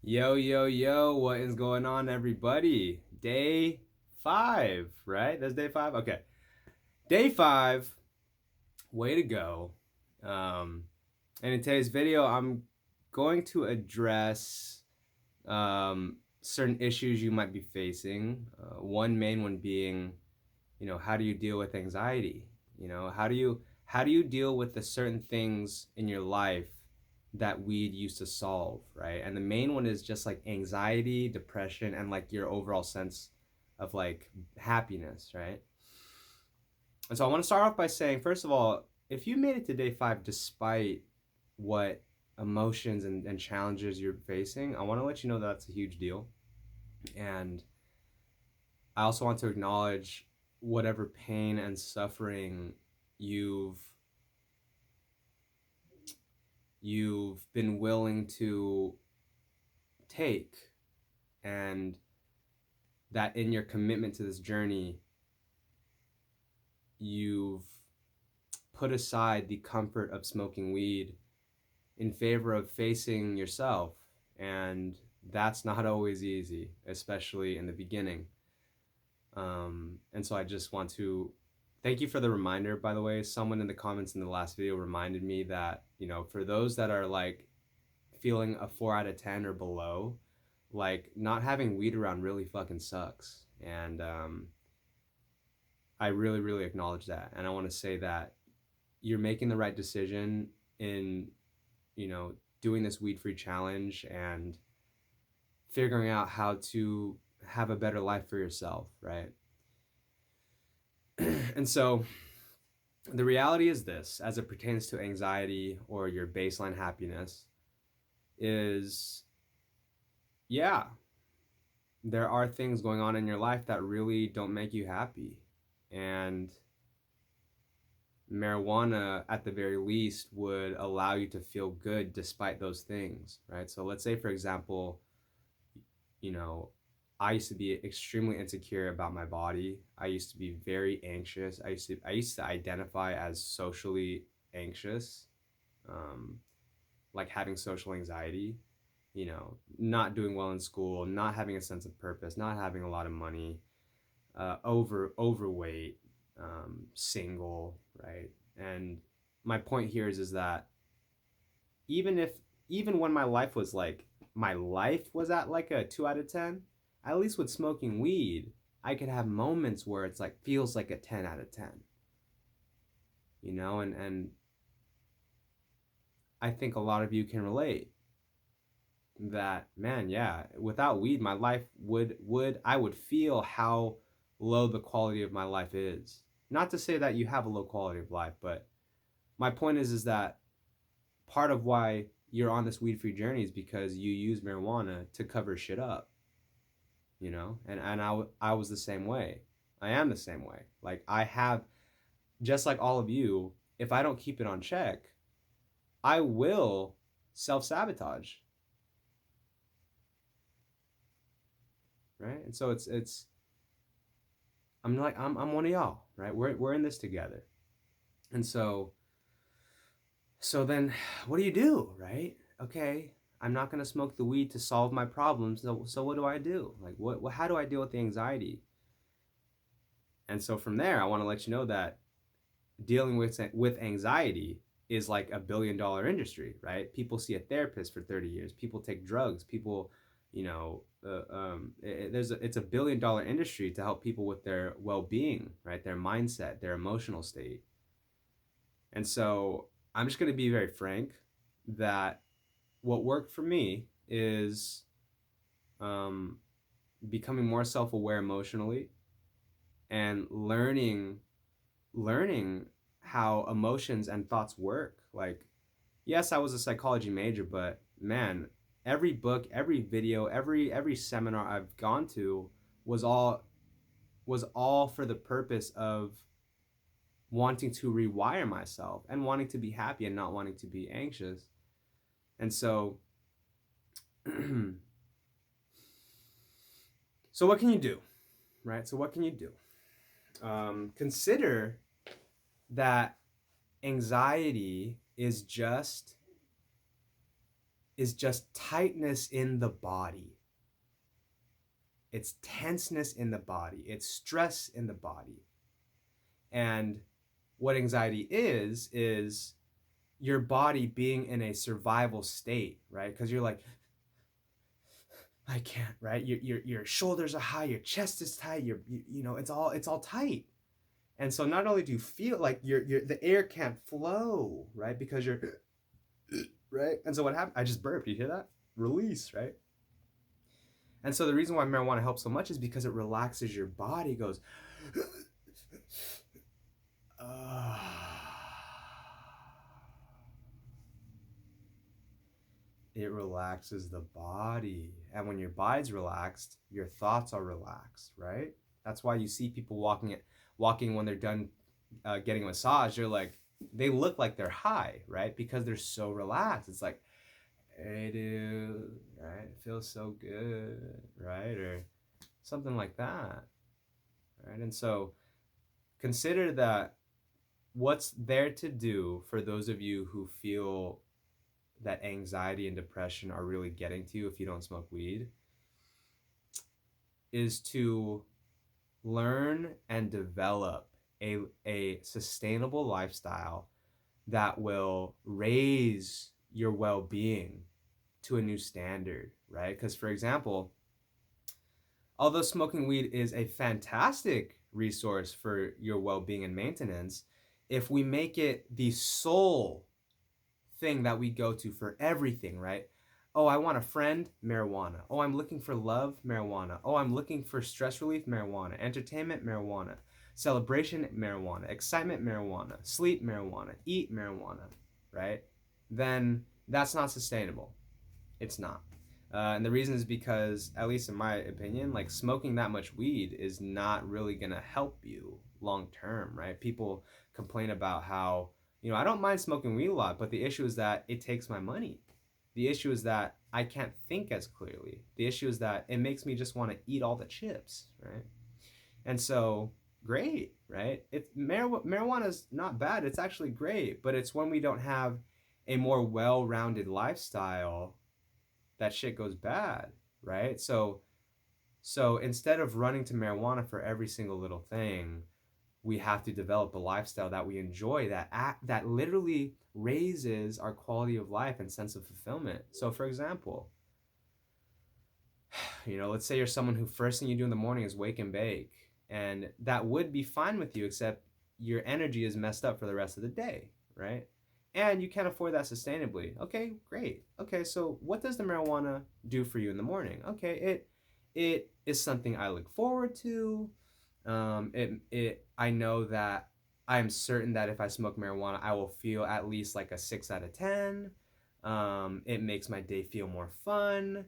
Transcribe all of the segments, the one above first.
Yo, yo, yo, what is going on, everybody? Day 5, right? That's day 5? Okay. Day 5, way to go. Um, and in today's video, I'm going to address certain issues you might be facing. One main one being, how do you deal with anxiety? How do you deal with the certain things in your life that weed used to solve, right? And the main one is just like anxiety, depression, and like your overall sense of like happiness, right? And so I want to start off by saying, first of all, if you made it to day 5 despite what emotions and challenges you're facing, I want to let you know that that's a huge deal. And I also want to acknowledge whatever pain and suffering you've you've been willing to take, and that in your commitment to this journey you've put aside the comfort of smoking weed in favor of facing yourself. And that's not always easy, especially in the beginning. And so I just want to thank you for the reminder. By the way, someone in the comments in the last video reminded me that, for those that are like feeling a 4 out of 10 or below, like not having weed around really fucking sucks. And I really, really acknowledge that. And I want to say that you're making the right decision in, doing this weed free challenge and figuring out how to have a better life for yourself, right? And so the reality is this, as it pertains to anxiety or your baseline happiness, is yeah, there are things going on in your life that really don't make you happy. And marijuana, at the very least, would allow you to feel good despite those things, right? So let's say, for example, you know, I used to be extremely insecure about my body. I used to be very anxious. I used to identify as socially anxious, um, like having social anxiety. Not doing well in school, not having a sense of purpose, not having a lot of money, overweight, single, right? And my point here is that even if even when my life was at like a 2 out of 10, at least with smoking weed, I could have moments where it's like feels like a 10 out of 10. And I think a lot of you can relate that, man, yeah, without weed my life would I would feel how low the quality of my life is. Not to say that you have a low quality of life, but my point is that part of why you're on this weed free journey is because you use marijuana to cover shit up, and I was the same way. I am the same way. Like, I have, just like all of you, if I don't keep it on check, I will self sabotage, right? And so it's I'm one of y'all, right? We're in this together. And so then what do you do, right? Okay, I'm not going to smoke the weed to solve my problems. So what do I do? Like, how do I deal with the anxiety? And so from there, I want to let you know that dealing with anxiety is like $1 billion industry, right? People see a therapist for 30 years. People take drugs. People, it's $1 billion industry to help people with their well-being, right? Their mindset, their emotional state. And so I'm just going to be very frank that what worked for me is um, becoming more self-aware emotionally and learning how emotions and thoughts work. Like, yes, I was a psychology major, but man, every book, every video, every seminar I've gone to was all for the purpose of wanting to rewire myself and wanting to be happy and not wanting to be anxious. And so so what can you do, right? So what can you do? Consider that anxiety is just is just tightness in the body. It's tenseness in the body. It's stress in the body. And what anxiety is your body being in a survival state, right? Because you're like, I can't, right? Your shoulders are high, your chest is tight, it's all tight. And so not only do you feel like the air can't flow, right? Because you're right. And so what happened? I just burped. You hear that? Release, right? And so the reason why marijuana helps so much is because it relaxes your body. It goes, it relaxes the body. And when your body's relaxed, your thoughts are relaxed, right? That's why you see people walking when they're done getting a massage. They look like they're high, right? Because they're so relaxed. It's like, hey dude, right? It feels so good, right? Or something like that, right? And so consider that what's there to do for those of you who feel that anxiety and depression are really getting to you if you don't smoke weed is to learn and develop a sustainable lifestyle that will raise your well-being to a new standard, right? Because, for example, although smoking weed is a fantastic resource for your well-being and maintenance, if we make it the sole thing that we go to for everything, right? Oh, I want a friend, marijuana. Oh, I'm looking for love, marijuana. Oh, I'm looking for stress relief, marijuana. Entertainment, marijuana. Celebration, marijuana. Excitement, marijuana. Sleep, marijuana. Eat, marijuana, right? Then that's not sustainable. It's not. And the reason is because, at least in my opinion, like smoking that much weed is not really going to help you long term, right? People complain about how, I don't mind smoking weed a lot, but the issue is that it takes my money. The issue is that I can't think as clearly. The issue is that it makes me just want to eat all the chips, right? And so, great, right? Marijuana is not bad. It's actually great, but it's when we don't have a more well-rounded lifestyle that shit goes bad, right? So instead of running to marijuana for every single little thing, we have to develop a lifestyle that we enjoy, that literally raises our quality of life and sense of fulfillment. So for example, let's say you're someone who first thing you do in the morning is wake and bake, and that would be fine with you, except your energy is messed up for the rest of the day, right? And you can't afford that sustainably. Okay, great. Okay, so what does the marijuana do for you in the morning? Okay, it is something I look forward to. I know that I'm certain that if I smoke marijuana, I will feel at least like a 6 out of 10. It makes my day feel more fun.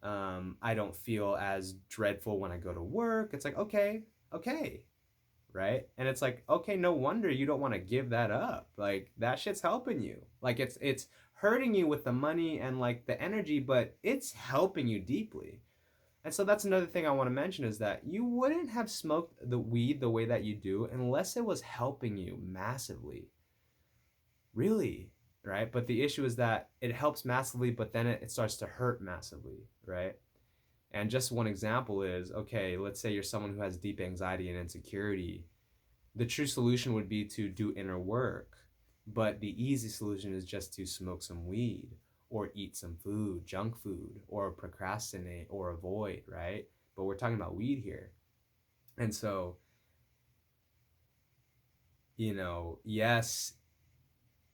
I don't feel as dreadful when I go to work. It's like, okay, right? And it's like, okay, no wonder you don't want to give that up. Like that shit's helping you. Like it's hurting you with the money and like the energy, but it's helping you deeply. And so that's another thing I want to mention is that you wouldn't have smoked the weed the way that you do unless it was helping you massively. Really, right? But the issue is that it helps massively, but then it starts to hurt massively, right? And just one example is, okay, let's say you're someone who has deep anxiety and insecurity. The true solution would be to do inner work, but the easy solution is just to smoke some weed or eat some food, junk food, or procrastinate or avoid, right? But we're talking about weed here. And so, yes,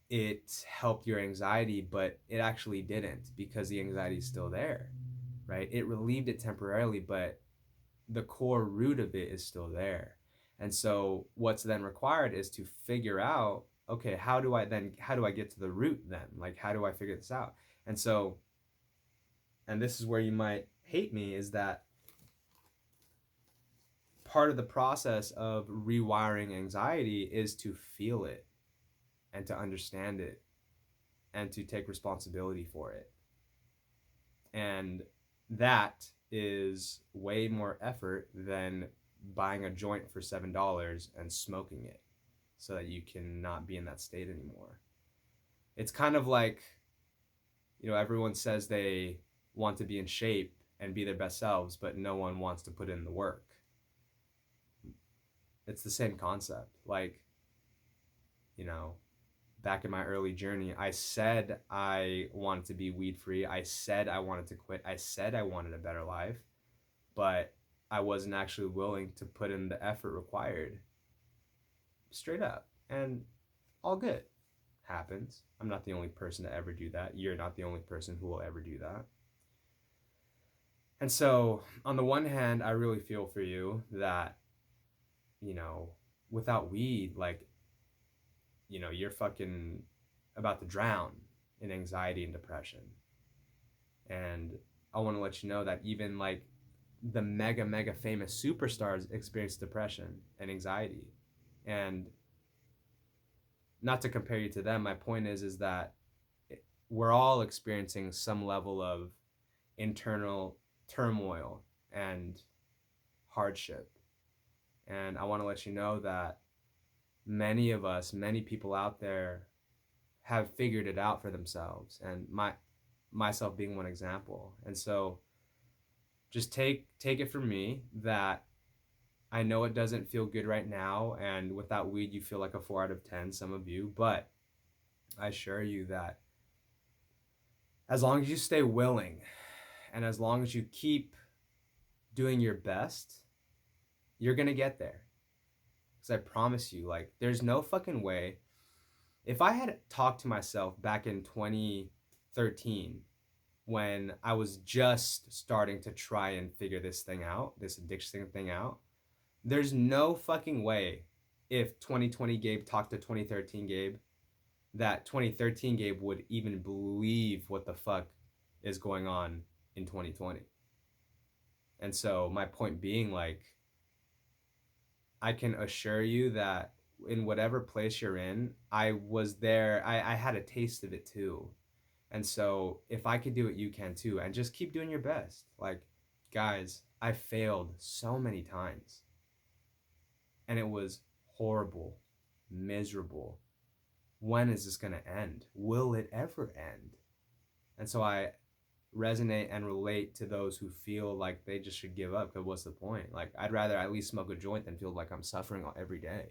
it helped your anxiety, but it actually didn't because the anxiety is still there, right? It relieved it temporarily, but the core root of it is still there. And so what's then required is to figure out, okay, how do I get to the root then? Like, how do I figure this out? And so, and this is where you might hate me, is that part of the process of rewiring anxiety is to feel it and to understand it and to take responsibility for it. And that is way more effort than buying a joint for $7 and smoking it so that you cannot be in that state anymore. It's kind of like everyone says they want to be in shape and be their best selves, but no one wants to put in the work. It's the same concept. Like, back in my early journey, I said I wanted to be weed free. I said I wanted to quit. I said I wanted a better life, but I wasn't actually willing to put in the effort required. Straight up. And all good. Happens. I'm not the only person to ever do that. You're not the only person who will ever do that. And so, on the one hand, I really feel for you that, without weed, like, you're fucking about to drown in anxiety and depression. And I want to let you know that even like the mega famous superstars experience depression and anxiety. And not to compare you to them, my point is that we're all experiencing some level of internal turmoil and hardship. And I want to let you know that many of us, many people out there have figured it out for themselves, and myself being one example. And so just take it from me that I know it doesn't feel good right now, and without weed you feel like a 4 out of 10, some of you, but I assure you that as long as you stay willing and as long as you keep doing your best, you're gonna get there. Because I promise you, like, there's no fucking way. If I had talked to myself back in 2013 when I was just starting to try and figure this thing out, this addiction thing out, there's no fucking way if 2020 Gabe talked to 2013 Gabe that 2013 Gabe would even believe what the fuck is going on in 2020. And so my point being, like, I can assure you that in whatever place you're in, I was there. I had a taste of it too. And so if I could do it, you can too. And just keep doing your best. Like, guys, I failed so many times. And it was horrible, miserable. When is this going to end? Will it ever end? And so I resonate and relate to those who feel like they just should give up, because what's the point? Like, I'd rather at least smoke a joint than feel like I'm suffering every day.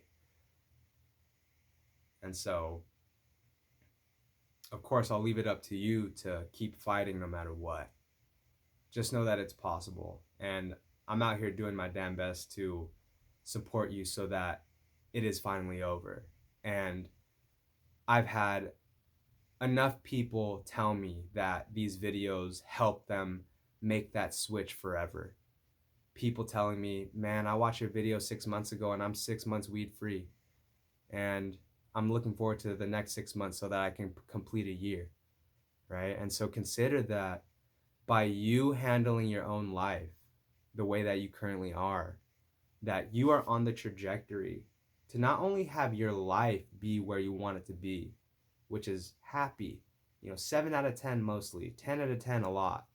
And so, of course, I'll leave it up to you to keep fighting no matter what. Just know that it's possible. And I'm out here doing my damn best to support you so that it is finally over. And I've had enough people tell me that these videos help them make that switch forever. People telling me, man, I watched your video 6 months ago and I'm 6 months weed free. And I'm looking forward to the next 6 months so that I can complete a year, right? And so consider that by you handling your own life the way that you currently are, that you are on the trajectory to not only have your life be where you want it to be, which is happy, 7 out of 10 mostly, 10 out of 10 a lot,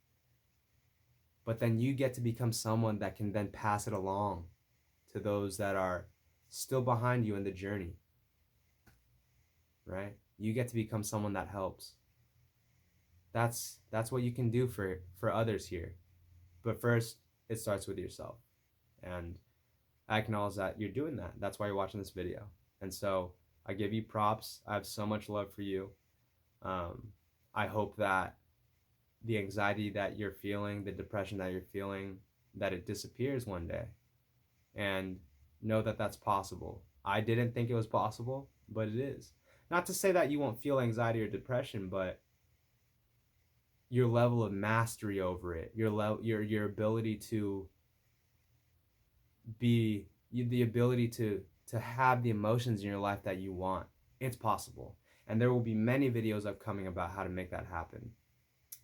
but then you get to become someone that can then pass it along to those that are still behind you in the journey, right? You get to become someone that helps. That's what you can do for others here. But first, it starts with yourself. And I acknowledge that you're doing that. That's why you're watching this video. And so I give you props. I have so much love for you. I hope that the anxiety that you're feeling, the depression that you're feeling, that it disappears one day. And know that that's possible. I didn't think it was possible, but it is. Not to say that you won't feel anxiety or depression, but your level of mastery over it, your ability to be, the ability to have the emotions in your life that you want, it's possible. And there will be many videos upcoming about how to make that happen.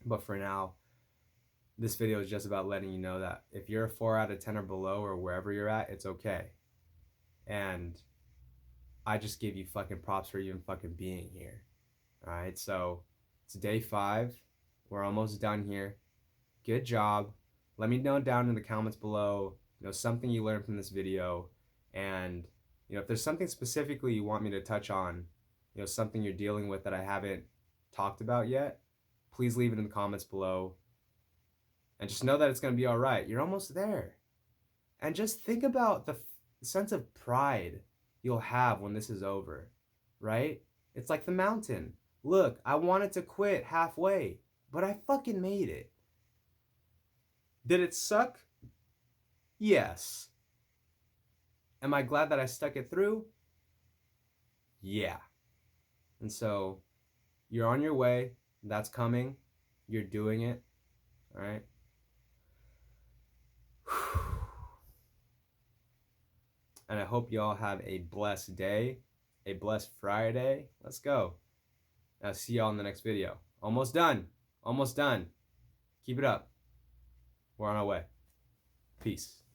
But for now, this video is just about letting you know that if you're a 4 out of 10 or below or wherever you're at, it's okay. And I just give you fucking props for even fucking being here. All right, so it's day 5. We're almost done here. Good job. Let me know down in the comments below, something you learned from this video. And, if there's something specifically you want me to touch on, something you're dealing with that I haven't talked about yet, please leave it in the comments below. And just know that it's going to be all right. You're almost there. And just think about the sense of pride you'll have when this is over, right? It's like the mountain. Look, I wanted to quit halfway, but I fucking made it. Did it suck? Yes. Am I glad that I stuck it through? Yeah. And so you're on your way. That's coming. You're doing it. All right. And I hope you all have a blessed day, a blessed Friday. Let's go. I'll see y'all in the next video. Almost done. Almost done. Keep it up. We're on our way. Peace.